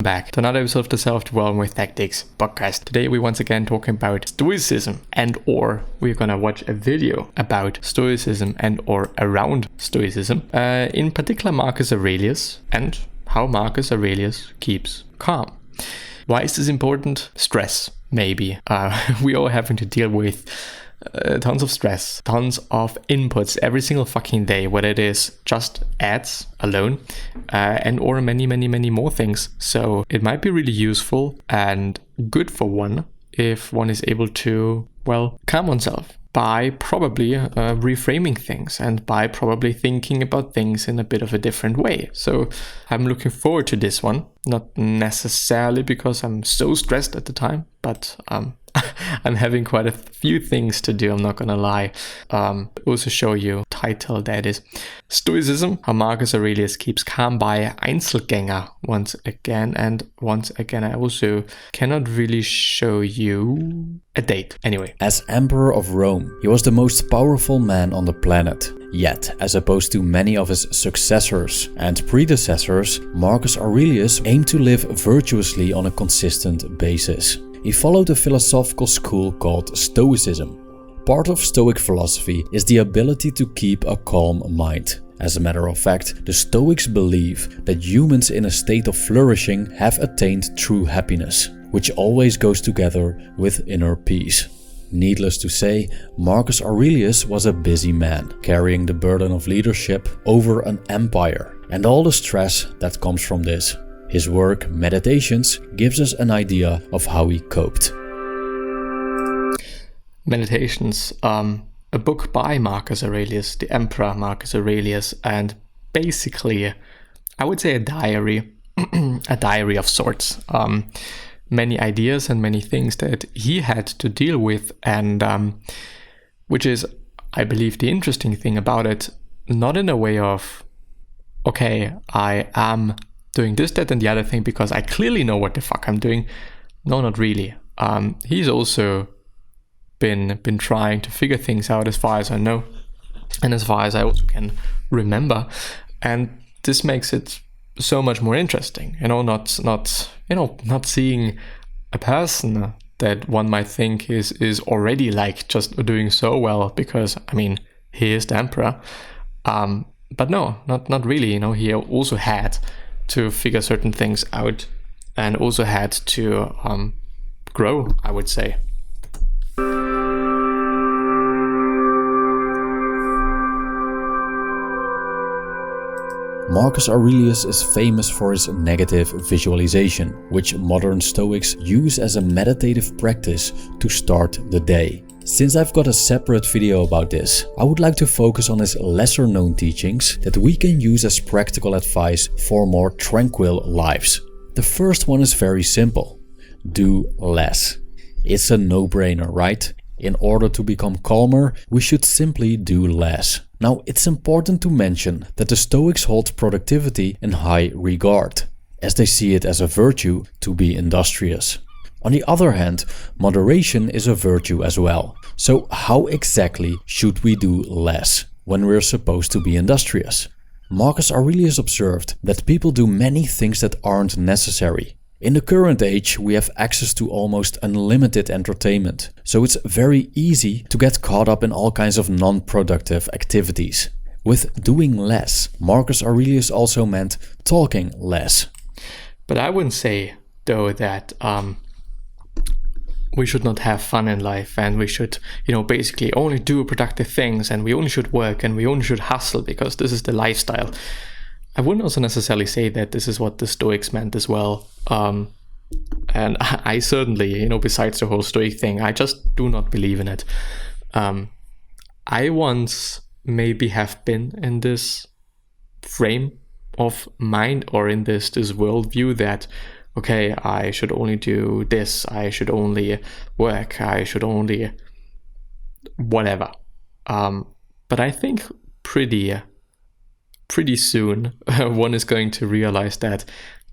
Back to another episode of the Self-Development Tactics podcast. Today we once again talking about Stoicism and/or we're gonna watch a video about Stoicism and/or around Stoicism. In particular, Marcus Aurelius and how Marcus Aurelius keeps calm. Why is this important? Stress, maybe. We all having to deal with tons of stress, tons of inputs every single fucking day, whether it is just ads alone and or many more things. So it might be really useful and good for one if one is able to, well, calm oneself by probably reframing things and by probably thinking about things in a bit of a different way. So I'm looking forward to this one, not necessarily because I'm so stressed at the time, but I'm having quite a few things to do, I'm not gonna lie. Also show you title, that is Stoicism, how Marcus Aurelius keeps calm by Einzelgänger once again. And once again, I also cannot really show you a date. Anyway. As Emperor of Rome, he was the most powerful man on the planet. Yet, as opposed to many of his successors and predecessors, Marcus Aurelius aimed to live virtuously on a consistent basis. He followed a philosophical school called Stoicism. Part of Stoic philosophy is the ability to keep a calm mind. As a matter of fact, the Stoics believe that humans in a state of flourishing have attained true happiness, which always goes together with inner peace. Needless to say, Marcus Aurelius was a busy man, carrying the burden of leadership over an empire and all the stress that comes from this. His work, Meditations, gives us an idea of how he coped. Meditations, a book by Marcus Aurelius, the Emperor Marcus Aurelius, and basically, I would say a diary, a diary of sorts. Many ideas and many things that he had to deal with, and which is, I believe, the interesting thing about it, not in a way of, okay, I am doing this, that, and the other thing because I clearly know what the fuck I'm doing. No, not really. He's also been trying to figure things out as far as I know, and as far as I also can remember, and this makes it so much more interesting. Not seeing a person that one might think is already like just doing so well because I mean he is the emperor, but no, not really. He also had to figure certain things out and also had to grow, I would say. Marcus Aurelius is famous for his negative visualization, which modern Stoics use as a meditative practice to start the day. Since I've got a separate video about this, I would like to focus on his lesser known teachings that we can use as practical advice for more tranquil lives. The first one is very simple. Do less. It's a no-brainer, right? In order to become calmer, we should simply do less. Now, it's important to mention that the Stoics hold productivity in high regard, as they see it as a virtue to be industrious. On the other hand, moderation is a virtue as well. So how exactly should we do less when we're supposed to be industrious? Marcus Aurelius observed that people do many things that aren't necessary. In the current age, we have access to almost unlimited entertainment, so it's very easy to get caught up in all kinds of non-productive activities. With doing less, Marcus Aurelius also meant talking less. But I wouldn't say, though, that we should not have fun in life and we should, basically only do productive things and we only should work and we only should hustle because this is the lifestyle. I wouldn't also necessarily say that this is what the Stoics meant as well. And I certainly, besides the whole Stoic thing, I just do not believe in it. I once maybe have been in this frame of mind or in this worldview that, okay, I should only do this, I should only work, I should only whatever. But I think pretty soon one is going to realize that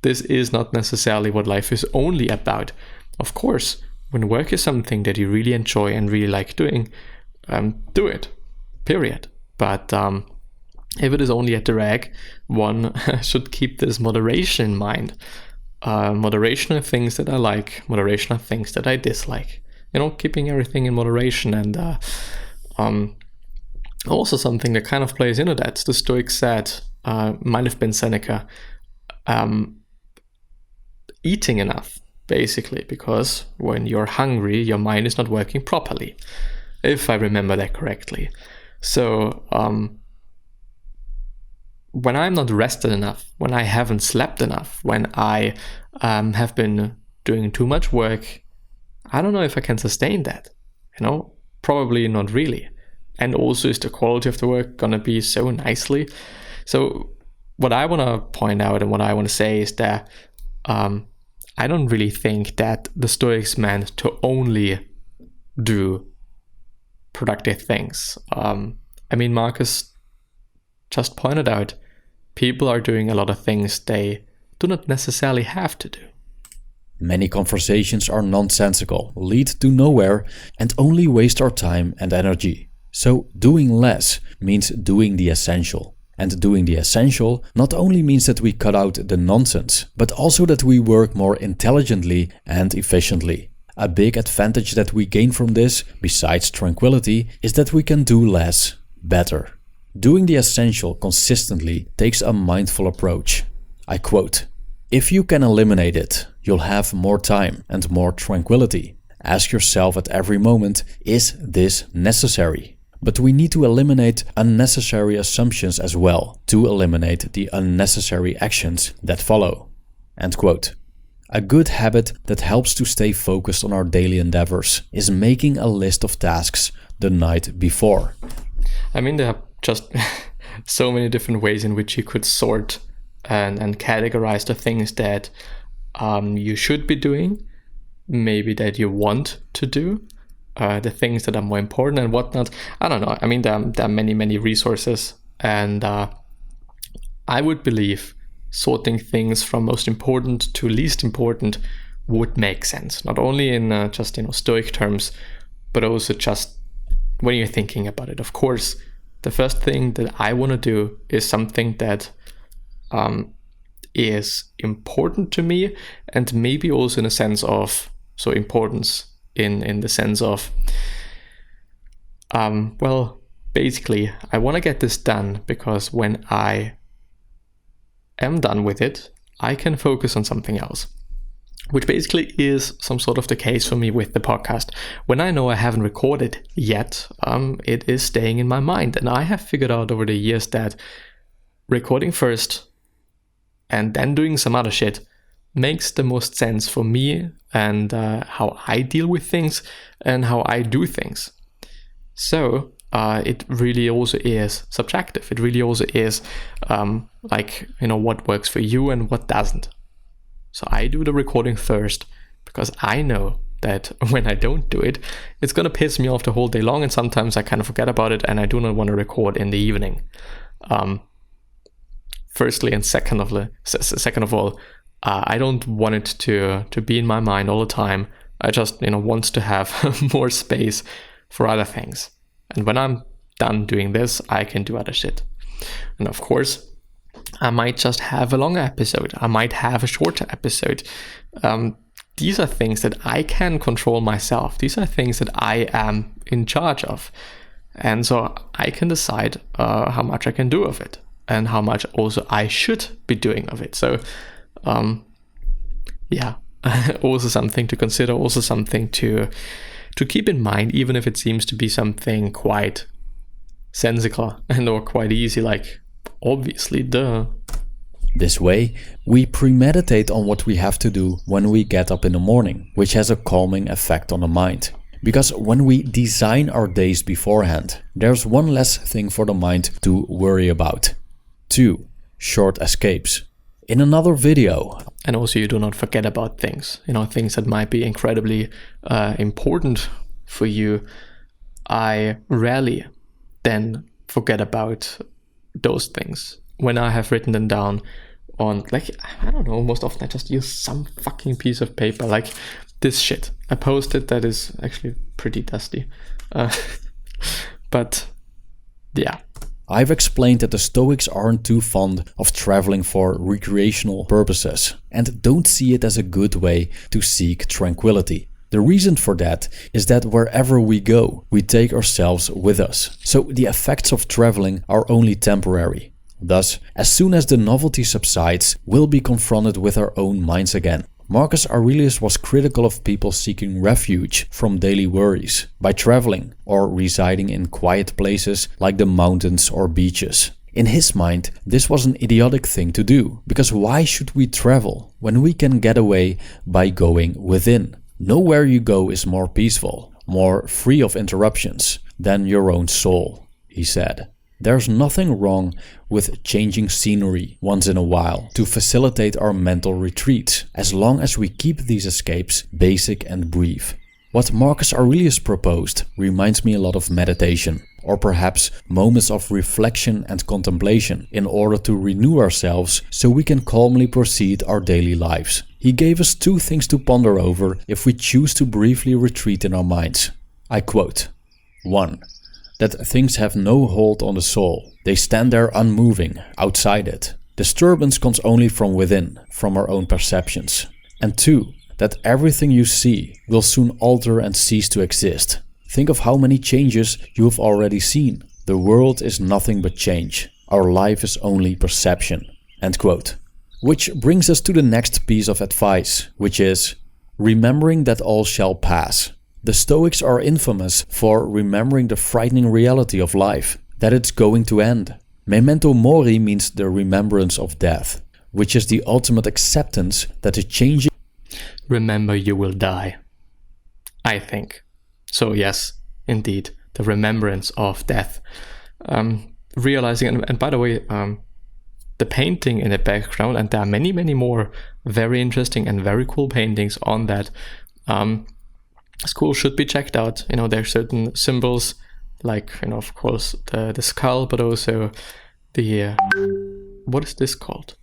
this is not necessarily what life is only about. Of course, when work is something that you really enjoy and really like doing, do it, period. But if it is only a drag, one should keep this moderation in mind. moderation of things that I like, moderation of things that I dislike. Keeping everything in moderation. And also something that kind of plays into that, the Stoics said, might have been Seneca, eating enough, basically, because when you're hungry, your mind is not working properly, if I remember that correctly. So when I'm not rested enough, when I haven't slept enough, when I have been doing too much work, I don't know if I can sustain that. Probably not really. And also, is the quality of the work gonna be so nicely? So what I want to point out and what I want to say is that I don't really think that the Stoics meant to only do productive things. Marcus just pointed out, people are doing a lot of things they do not necessarily have to do. Many conversations are nonsensical, lead to nowhere, and only waste our time and energy. So doing less means doing the essential. And doing the essential not only means that we cut out the nonsense, but also that we work more intelligently and efficiently. A big advantage that we gain from this, besides tranquility, is that we can do less, better. Doing the essential consistently takes a mindful approach. I quote, "If you can eliminate it, you'll have more time and more tranquility. Ask yourself at every moment, is this necessary? But we need to eliminate unnecessary assumptions as well, to eliminate the unnecessary actions that follow." End quote. A good habit that helps to stay focused on our daily endeavors is making a list of tasks the night before. There are just so many different ways in which you could sort and categorize the things that you should be doing, maybe that you want to do, the things that are more important and whatnot. I don't know. There are many resources, and I would believe sorting things from most important to least important would make sense. Not only in just Stoic terms, but also just when you're thinking about it. Of course, the first thing that I want to do is something that is important to me, and maybe also in a sense of importance in the sense of basically I want to get this done because when I am done with it, I can focus on something else, which basically is some sort of the case for me with the podcast. When I know I haven't recorded yet, it is staying in my mind, and I have figured out over the years that recording first and then doing some other shit makes the most sense for me and how I deal with things and how I do things. So it really also is subjective. It really also is what works for you and what doesn't. So I do the recording first because I know that when I don't do it, it's going to piss me off the whole day long, and sometimes I kind of forget about it and I do not want to record in the evening. Firstly, and second of all, I don't want it to be in my mind all the time. I just want to have more space for other things. And when I'm done doing this, I can do other shit. And of course, I might just have a longer episode. I might have a shorter episode. These are things that I can control myself. These are things that I am in charge of. And so I can decide how much I can do of it and how much also I should be doing of it. So, also something to consider, also something to keep in mind, even if it seems to be something quite sensical and or quite easy, like obviously, duh. This way, we premeditate on what we have to do when we get up in the morning, which has a calming effect on the mind. Because when we design our days beforehand, there's one less thing for the mind to worry about. 2. Short escapes. In another video. And also you do not forget about things, things that might be incredibly important for you. I rarely then forget about those things when I have written them down on, I don't know, most often I just use some fucking piece of paper, like this shit. I posted that is actually pretty dusty. But yeah, I've explained that the Stoics aren't too fond of traveling for recreational purposes and don't see it as a good way to seek tranquility. The reason for that is that wherever we go, we take ourselves with us. So the effects of traveling are only temporary. Thus, as soon as the novelty subsides, we'll be confronted with our own minds again. Marcus Aurelius was critical of people seeking refuge from daily worries by traveling or residing in quiet places like the mountains or beaches. In his mind, this was an idiotic thing to do, because why should we travel when we can get away by going within? Nowhere you go is more peaceful, more free of interruptions than your own soul, he said. There's nothing wrong with changing scenery once in a while to facilitate our mental retreats, as long as we keep these escapes basic and brief. What Marcus Aurelius proposed reminds me a lot of meditation, or perhaps moments of reflection and contemplation in order to renew ourselves so we can calmly proceed our daily lives. He gave us 2 things to ponder over if we choose to briefly retreat in our minds. I quote, 1. That things have no hold on the soul. They stand there unmoving, outside it. Disturbance comes only from within, from our own perceptions. And 2. That everything you see will soon alter and cease to exist. Think of how many changes you have already seen. The world is nothing but change. Our life is only perception. End quote. Which brings us to the next piece of advice, which is remembering that all shall pass. The Stoics are infamous for remembering the frightening reality of life, that it's going to end. Memento mori means the remembrance of death, which is the ultimate acceptance that the changing... Remember you will die, I think. So yes, indeed, the remembrance of death. Realizing, and by the way, the painting in the background, and there are many, many more very interesting and very cool paintings on that. School should be checked out. You know, there are certain symbols, like, you know, of course, the skull, but also the, what is this called?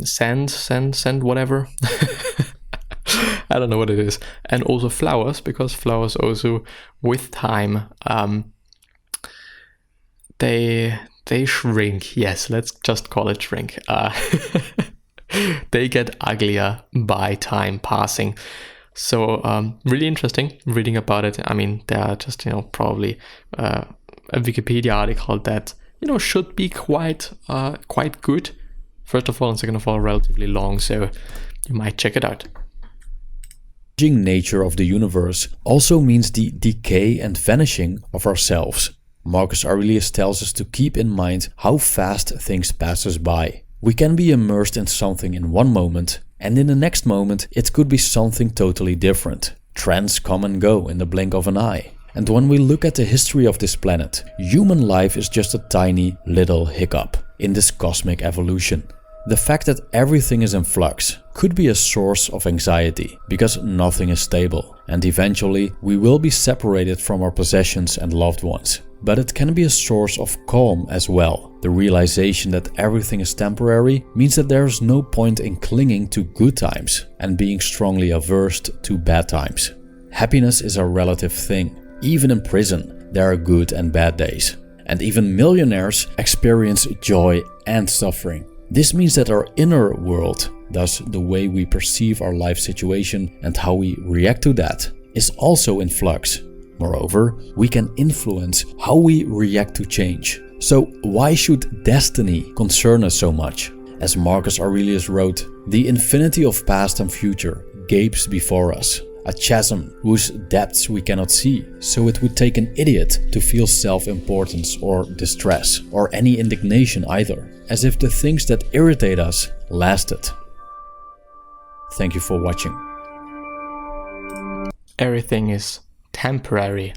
Sand, whatever. I don't know what it is. And also flowers, because flowers also, with time, they shrink. Yes, let's just call it shrink. They get uglier by time passing. So really interesting reading about it. I mean, there are just, you know, probably a Wikipedia article that, you know, should be quite good. First of all, and second of all, relatively long, so you might check it out. The nature of the universe also means the decay and vanishing of ourselves. Marcus Aurelius tells us to keep in mind how fast things pass us by. We can be immersed in something in one moment, and in the next moment it could be something totally different. Trends come and go in the blink of an eye. And when we look at the history of this planet, human life is just a tiny little hiccup in this cosmic evolution. The fact that everything is in flux could be a source of anxiety, because nothing is stable, and eventually we will be separated from our possessions and loved ones. But it can be a source of calm as well. The realization that everything is temporary means that there is no point in clinging to good times and being strongly averse to bad times. Happiness is a relative thing. Even in prison, there are good and bad days. And even millionaires experience joy and suffering. This means that our inner world, thus the way we perceive our life situation and how we react to that, is also in flux. Moreover, we can influence how we react to change. So why should destiny concern us so much? As Marcus Aurelius wrote, the infinity of past and future gapes before us, a chasm whose depths we cannot see, so it would take an idiot to feel self-importance or distress, or any indignation either, as if the things that irritate us lasted. Thank you for watching. Everything is temporary.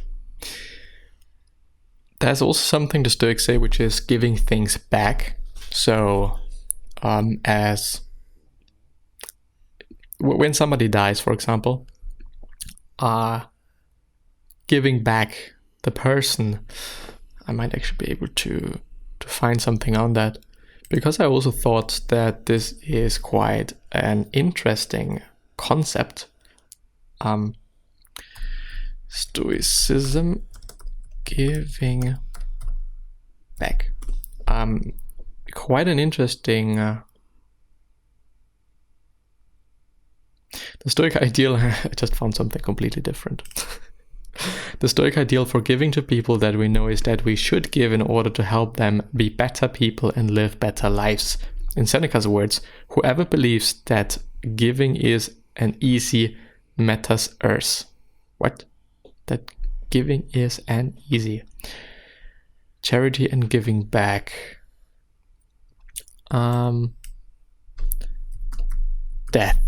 There's also something the Stoics say, which is giving things back. So, as when somebody dies, for example, giving back the person, I might actually be able to find something on that, because I also thought that this is quite an interesting concept. Stoicism giving back. Quite an interesting... the Stoic ideal... I just found something completely different. The Stoic ideal for giving to people that we know is that we should give in order to help them be better people and live better lives. In Seneca's words, whoever believes that giving is an easy metas ers. What? That giving is an easy. Charity and giving back. Death.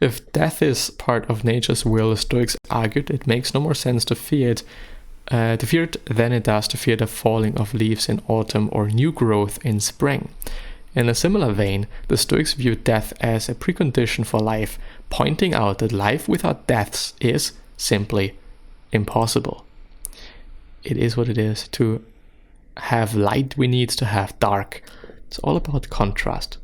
If death is part of nature's will, the Stoics argued it makes no more sense to fear it than it does to fear the falling of leaves in autumn or new growth in spring. In a similar vein, the Stoics viewed death as a precondition for life, pointing out that life without deaths is simply impossible. It is what it is. To have light, we need to have dark. It's all about contrast.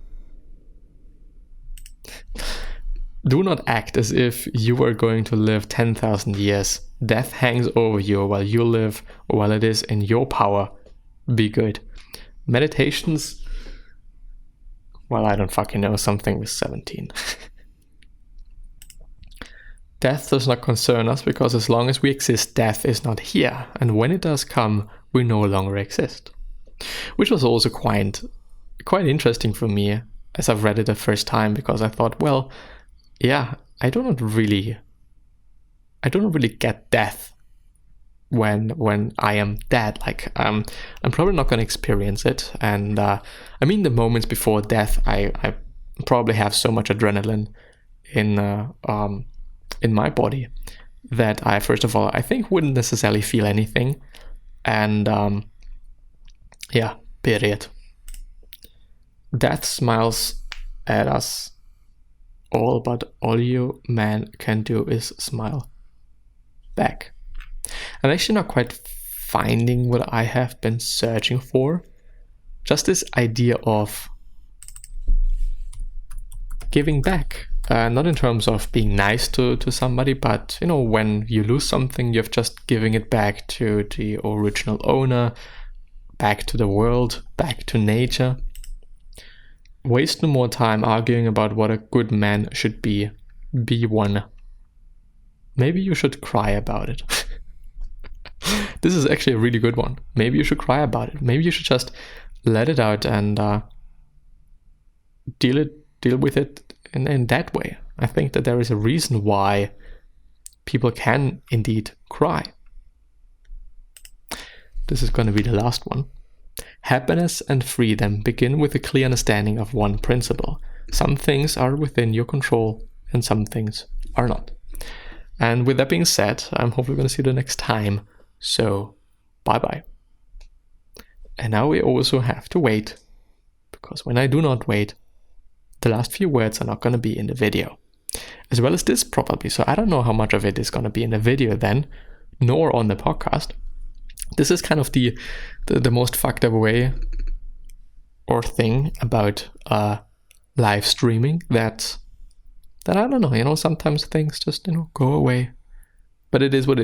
Do not act as if you were going to live 10,000 years. Death hangs over you while you live, or while it is in your power. Be good. Meditations... well, I don't fucking know, something with 17. Death does not concern us because as long as we exist, death is not here. And when it does come, we no longer exist. Which was also quite interesting for me as I've read it the first time, because I thought, well... yeah, I don't really get death when I am dead. Like, I'm probably not going to experience it. And I mean, the moments before death, I probably have so much adrenaline in my body that I, first of all, I think wouldn't necessarily feel anything. And yeah, period. Death smiles at us all, but all you man can do is smile back. I'm actually not quite finding what I have been searching for. Just this idea of giving back. Not in terms of being nice to somebody, but you know, when you lose something, you're just giving it back to the original owner, back to the world, back to nature. Waste no more time arguing about what a good man should be. Be one. Maybe you should cry about it. This is actually a really good one. Maybe you should cry about it. Maybe you should just let it out and deal with it in that way. I think that there is a reason why people can indeed cry. This is going to be the last one. Happiness and freedom begin with a clear understanding of one principle. Some things are within your control and some things are not. And with that being said, I'm hopefully going to see you the next time. So, bye-bye. And now we also have to wait, because when I do not wait, the last few words are not going to be in the video. As well as this probably, so I don't know how much of it is going to be in the video then, nor on the podcast. This is kind of the most fucked up way or thing about live streaming that I don't know, you know, sometimes things just, you know, go away. But it is what it is.